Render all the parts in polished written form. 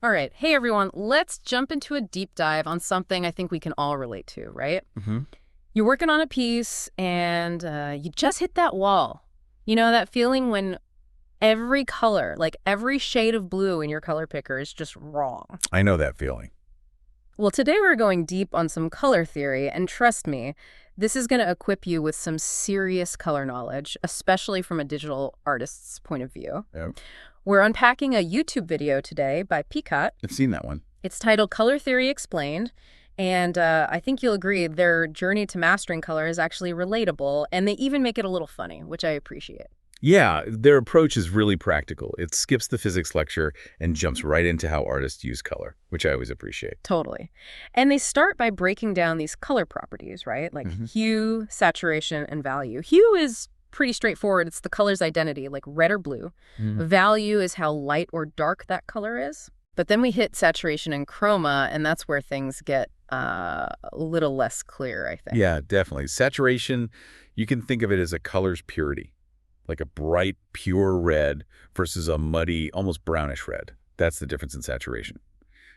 All right. Hey, everyone. Let's jump into a deep dive on something I think we can all relate to, right? Hmm. You're working on a piece and you just hit that wall. You know, that feeling when every color, like every shade of blue in your color picker is just wrong. I know that feeling. Well, today we're going deep on some color theory, and trust me, this is going to equip you with some serious color knowledge, especially from a digital artist's point of view. Yeah, We're unpacking a YouTube video today by Peacock. I've seen that one. It's titled Color Theory Explained, and I think you'll agree their journey to mastering color is actually relatable, and they even make it a little funny, which I appreciate. Yeah, their approach is really practical. It skips the physics lecture and jumps right into how artists use color, which I always appreciate. Totally. And they start by breaking down these color properties, right? Like Hmm. hue, saturation, and value. Hue is pretty straightforward. It's the color's identity, like red or blue. Mm. Value is how light or dark that color is. But then we hit saturation and chroma, and that's where things get a little less clear, I think. Yeah, definitely. Saturation, you can think of it as a color's purity, like a bright, pure red versus a muddy, almost brownish red. That's the difference in saturation.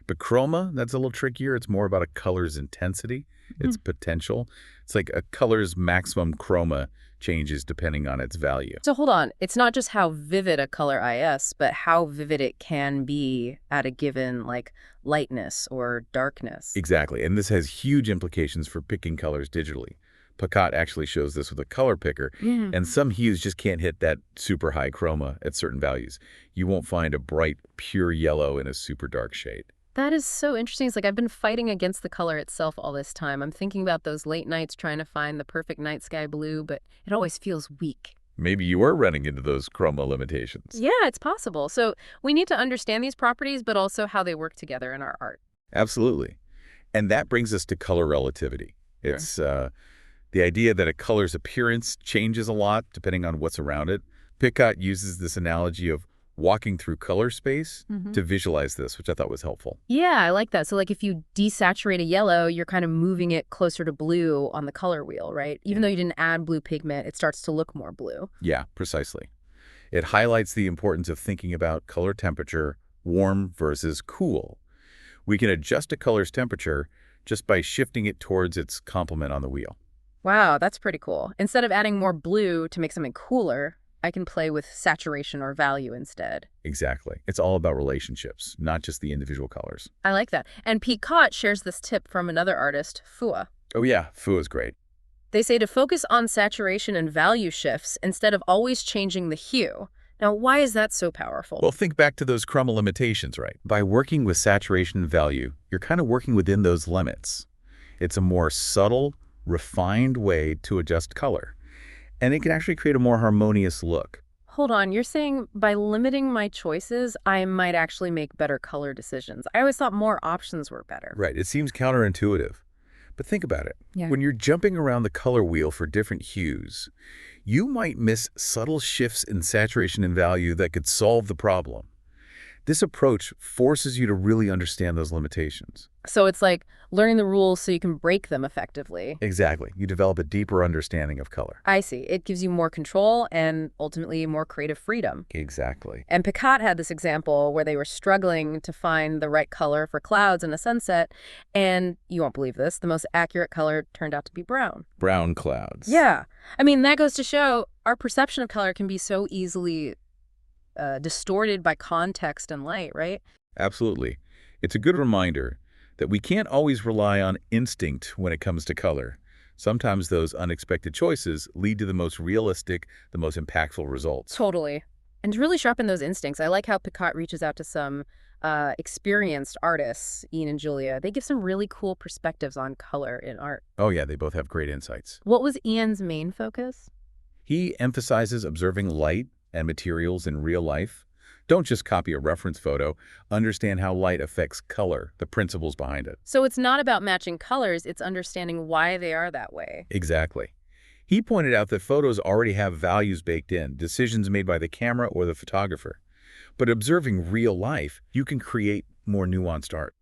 But chroma, that's a little trickier. It's more about a color's intensity, its potential. It's like a color's maximum chroma changes depending on its value. So hold on. It's not just how vivid a color is, but how vivid it can be at a given, like, lightness or darkness. Exactly, and this has huge implications for picking colors digitally. Podcats actually shows this with a color picker, Yeah. and some hues just can't hit that super high chroma at certain values. You won't find a bright, pure yellow in a super dark shade. That is so interesting. It's like I've been fighting against the color itself all this time. I'm thinking about those late nights trying to find the perfect night sky blue, but it always feels weak. Maybe you are running into those chroma limitations. Yeah, it's possible. So we need to understand these properties, but also how they work together in our art. Absolutely. And that brings us to color relativity. Sure. It's the idea that a color's appearance changes a lot depending on what's around it. Pickett uses this analogy of walking through color space to visualize this, which I thought was helpful. Yeah, I like that. So like if you desaturate a yellow, you're kind of moving it closer to blue on the color wheel, right? Even though you didn't add blue pigment, it starts to look more blue. Yeah, precisely. It highlights the importance of thinking about color temperature, warm versus cool. We can adjust a color's temperature just by shifting it towards its complement on the wheel. Wow, that's pretty cool. Instead of adding more blue to make something cooler, I can play with saturation or value instead. Exactly. It's all about relationships, not just the individual colors. I like that. And Picot shares this tip from another artist, Fua. Oh yeah, Fu is great. They say to focus on saturation and value shifts instead of always changing the hue. Now, why is that so powerful? Well, think back to those chroma limitations, right? By working with saturation and value, you're kind of working within those limits. It's a more subtle, refined way to adjust color. And it can actually create a more harmonious look. Hold on, you're saying by limiting my choices, I might actually make better color decisions. I always thought more options were better. Right, it seems counterintuitive. But think about it. Yeah. When you're jumping around the color wheel for different hues, you might miss subtle shifts in saturation and value that could solve the problem. This approach forces you to really understand those limitations. So it's like learning the rules so you can break them effectively. Exactly. You develop a deeper understanding of color. I see. It gives you more control and ultimately more creative freedom. Exactly. And Picot had this example where they were struggling to find the right color for clouds in a sunset, and you won't believe this, the most accurate color turned out to be brown. Brown clouds. Yeah. I mean, that goes to show our perception of color can be so easily distorted by context and light, right? Absolutely. It's a good reminder that we can't always rely on instinct when it comes to color. Sometimes those unexpected choices lead to the most realistic, the most impactful results. Totally. And to really sharpen those instincts, I like how Picot reaches out to some experienced artists, Ian and Julia. They give some really cool perspectives on color in art. Oh yeah, they both have great insights. What was Ian's main focus? He emphasizes observing light and materials in real life. Don't just copy a reference photo. Understand how light affects color, the principles behind it. So it's not about matching colors, it's understanding why they are that way. Exactly. He pointed out that photos already have values baked in, decisions made by the camera or the photographer. But observing real life, you can create more nuanced art.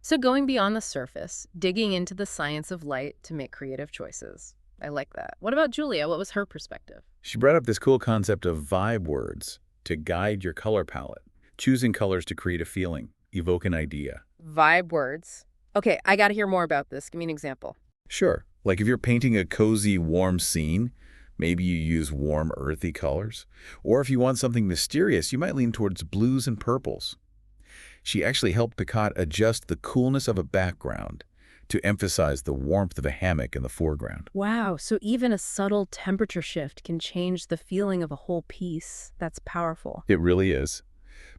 So going beyond the surface, digging into the science of light to make creative choices. I like that. What about Julia? What was her perspective? She brought up this cool concept of vibe words to guide your color palette, choosing colors to create a feeling. evoke an idea. Vibe words. Okay, I got to hear more about this. Give me an example. Sure. Like if you're painting a cozy, warm scene, maybe you use warm, earthy colors. Or if you want something mysterious, you might lean towards blues and purples. She actually helped Picot adjust the coolness of a background to emphasize the warmth of a hammock in the foreground. Wow, so even a subtle temperature shift can change the feeling of a whole piece. That's powerful. It really is.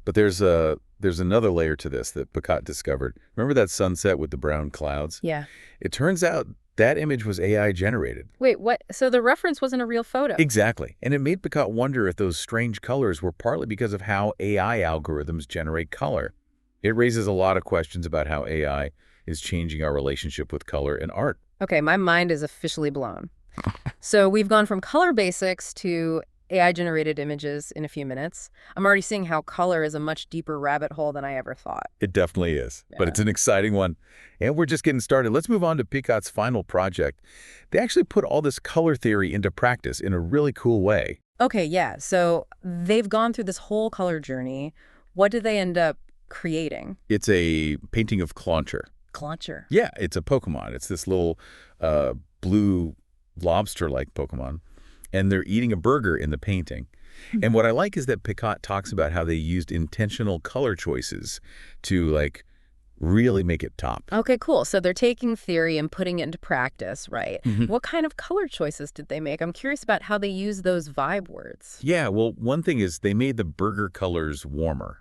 But there's another layer to this that Picot discovered. Remember that sunset with the brown clouds? Yeah. It turns out that image was AI generated. Wait, what? So the reference wasn't a real photo? Exactly. And it made Picot wonder if those strange colors were partly because of how AI algorithms generate color. It raises a lot of questions about how AI is changing our relationship with color and art. Okay, my mind is officially blown. So we've gone from color basics to AI-generated images in a few minutes. I'm already seeing how color is a much deeper rabbit hole than I ever thought. It definitely is, Yeah. but it's an exciting one. And we're just getting started. Let's move on to Picot's final project. They actually put all this color theory into practice in a really cool way. Okay, yeah. So they've gone through this whole color journey. What did they end up creating? It's a painting of Clauncher. Cluncher. Yeah, it's a Pokemon. It's this little blue lobster-like Pokemon. And they're eating a burger in the painting. And what I like is that Picot talks about how they used intentional color choices to, like, really make it top. Okay, cool. So they're taking theory and putting it into practice, right? Mhm. What kind of color choices did they make? I'm curious about how they use those vibe words. Yeah, well, one thing is they made the burger colors warmer,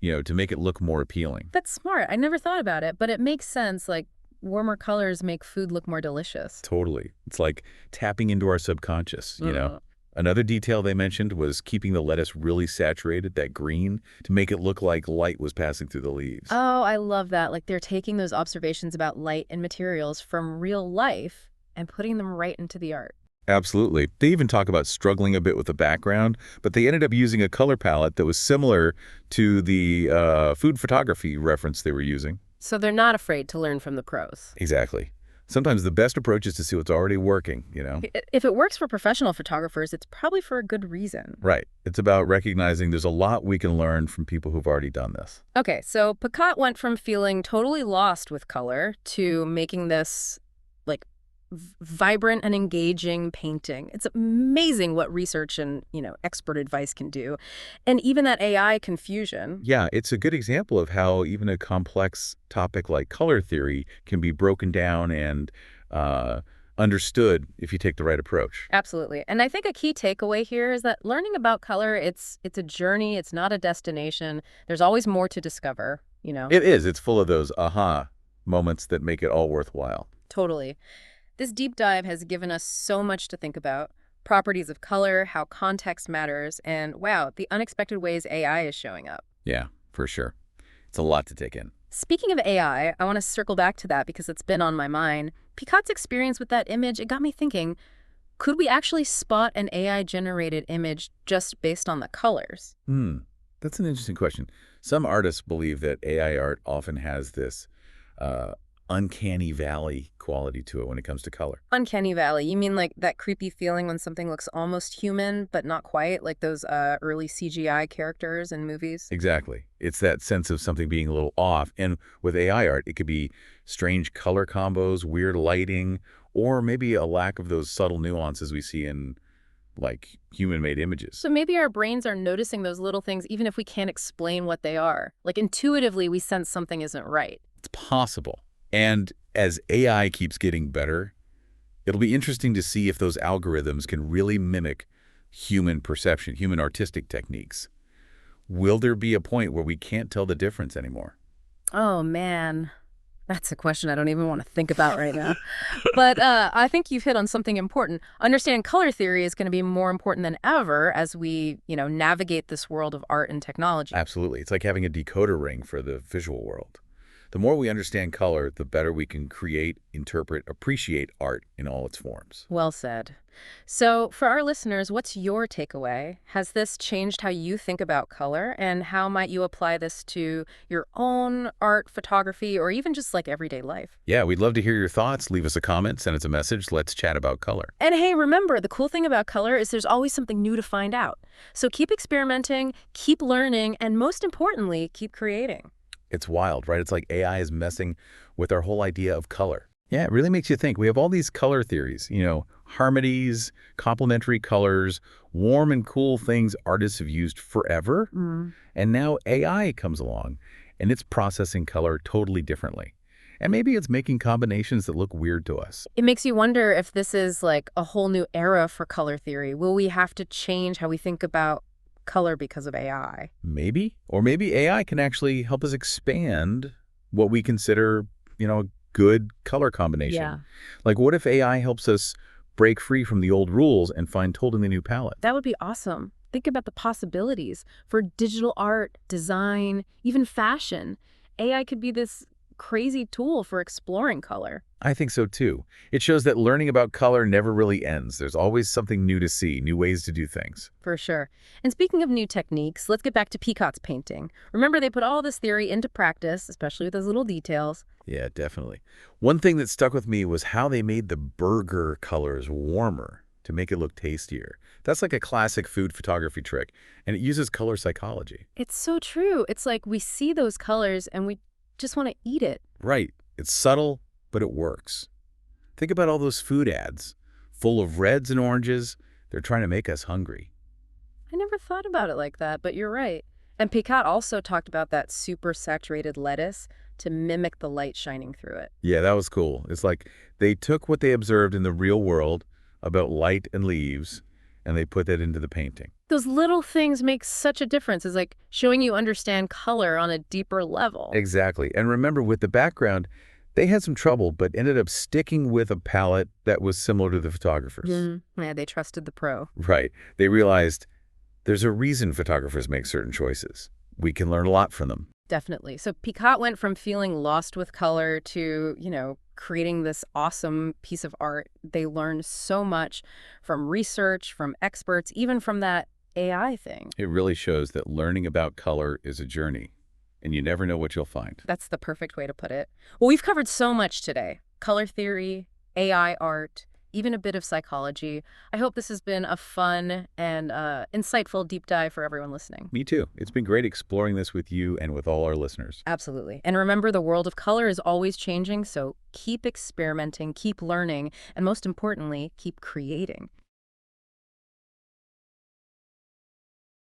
to make it look more appealing. That's smart. I never thought about it, but it makes sense. Like, warmer colors make food look more delicious. Totally. It's like tapping into our subconscious. Mm. Another detail they mentioned was keeping the lettuce really saturated, that green, to make it look like light was passing through the leaves. Oh, I love that. Like, they're taking those observations about light and materials from real life and putting them right into the art. Absolutely. They even talk about struggling a bit with the background, but they ended up using a color palette that was similar to the food photography reference they were using. So they're not afraid to learn from the pros. Exactly. Sometimes the best approach is to see what's already working. If it works for professional photographers, it's probably for a good reason. Right. It's about recognizing there's a lot we can learn from people who've already done this. Okay, so Picot went from feeling totally lost with color to making this, like, vibrant and engaging painting. It's amazing what research and, expert advice can do. And even that AI confusion. Yeah, it's a good example of how even a complex topic like color theory can be broken down and understood if you take the right approach. Absolutely. And I think a key takeaway here is that learning about color, it's a journey, it's not a destination. There's always more to discover, It is. It's full of those aha moments that make it all worthwhile. Totally. This deep dive has given us so much to think about. Properties of color, how context matters, and wow, the unexpected ways AI is showing up. Yeah, for sure. It's a lot to take in. Speaking of AI, I want to circle back to that because it's been on my mind. Picot's experience with that image, it got me thinking, could we actually spot an AI-generated image just based on the colors? That's an interesting question. Some artists believe that AI art often has this uncanny valley quality to it when it comes to color. Uncanny Valley. You mean like that creepy feeling when something looks almost human, but not quite, like those early CGI characters in movies? Exactly. It's that sense of something being a little off. And with AI art, it could be strange color combos, weird lighting, or maybe a lack of those subtle nuances we see in, like, human-made images. So maybe our brains are noticing those little things even if we can't explain what they are. Like, intuitively, we sense something isn't right. It's possible. And as AI keeps getting better, it'll be interesting to see if those algorithms can really mimic human perception, human artistic techniques. Will there be a point where we can't tell the difference anymore? Oh, man. That's a question I don't even want to think about right now. But I think you've hit on something important. Understanding color theory is going to be more important than ever as we, navigate this world of art and technology. Absolutely. It's like having a decoder ring for the visual world. The more we understand color, the better we can create, interpret, appreciate art in all its forms. Well said. So for our listeners, what's your takeaway? Has this changed how you think about color, and how might you apply this to your own art, photography, or even just like everyday life? Yeah, we'd love to hear your thoughts. Leave us a comment, send us a message. Let's chat about color. And hey, remember, the cool thing about color is there's always something new to find out. So keep experimenting, keep learning, and most importantly, keep creating. It's wild, right? It's like AI is messing with our whole idea of color. Yeah, it really makes you think. We have all these color theories, harmonies, complementary colors, warm and cool things artists have used forever. Mm. And now AI comes along, and it's processing color totally differently. And maybe it's making combinations that look weird to us. It makes you wonder if this is like a whole new era for color theory. Will we have to change how we think about color because of AI? Maybe. Or maybe AI can actually help us expand what we consider, a good color combination. Yeah. Like, what if AI helps us break free from the old rules and find totally new palette? That would be awesome. Think about the possibilities for digital art, design, even fashion. AI could be this crazy tool for exploring color. I think so too. It shows that learning about color never really ends. There's always something new to see, new ways to do things. For sure. And speaking of new techniques, let's get back to Picat's painting. Remember, they put all this theory into practice, especially with those little details. Yeah, definitely. One thing that stuck with me was how they made the burger colors warmer to make it look tastier. That's like a classic food photography trick, and it uses color psychology. It's so true. It's like we see those colors and we just want to eat it. Right. It's subtle, but it works. Think about all those food ads, full of reds and oranges. They're trying to make us hungry. I never thought about it like that, but you're right. And Picat also talked about that super saturated lettuce to mimic the light shining through it. Yeah, that was cool. It's like they took what they observed in the real world about light and leaves, and they put that into the painting. Those little things make such a difference. It's like showing you understand color on a deeper level. Exactly. And remember, with the background, they had some trouble, but ended up sticking with a palette that was similar to the photographer's. Yeah, they trusted the pro. Right. They realized there's a reason photographers make certain choices. We can learn a lot from them. Definitely. So Picat went from feeling lost with color to, creating this awesome piece of art. They learned so much from research, from experts, even from that AI thing. It really shows that learning about color is a journey, and you never know what you'll find. That's the perfect way to put it. Well, we've covered so much today. Color theory, AI art, even a bit of psychology. I hope this has been a fun and insightful deep dive for everyone listening. Me too. It's been great exploring this with you and with all our listeners. Absolutely. And remember, the world of color is always changing, so keep experimenting, keep learning, and most importantly, keep creating.